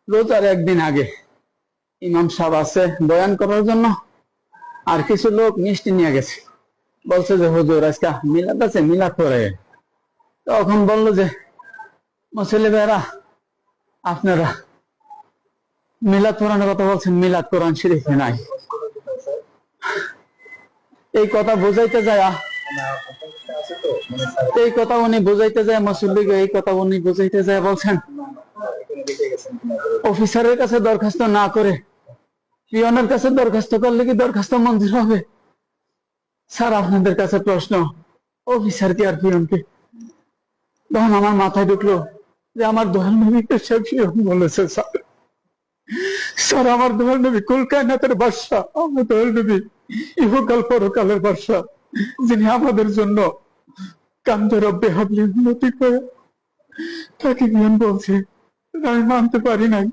রোজার একদিন আগে ইমাম সাহেব আছে বয়ান করার জন্য, আর কিছু লোক মিষ্টি নিয়ে গেছে, বলছে যে হুজুর আজকে মিলাদ আছে, মিলাদ করে। তখন বললো যে মুসল্লি ভাইরা, আপনারা মিলাদ কোরআনের কথা বলছেন, মিলাদ কোরআন শরীফে নাই। এই কথা বুঝাইতে যায়, এই কথা উনি বুঝাইতে যায় মুসল্লিকে, এই কথা উনি বুঝাইতে যায় বলছেন অফিসারের কাছে দরখাস্ত না করে পিয়নের কাছে দরখাস্ত করলে কি দরখাস্ত মঞ্জুর হবে? স্যার আপনাদের কাছে প্রশ্ন, অফিসার কি আর পিয়ন কি? তখন আমার মাথায় ঢুকলো যে আমার দোহার নবীকে সে পিয়ন বলেছে। স্যার আমার দোহার নবী কুল কায়নাতের বাদশা, আমার দোহার নবী ইহকাল পরকালের বাদশা, যিনি আমাদের জন্য কান্দে রব্বে হাবলি উন্নতি করে তাকে পিয়ন বলছে। আমি মানতে পারি নাই।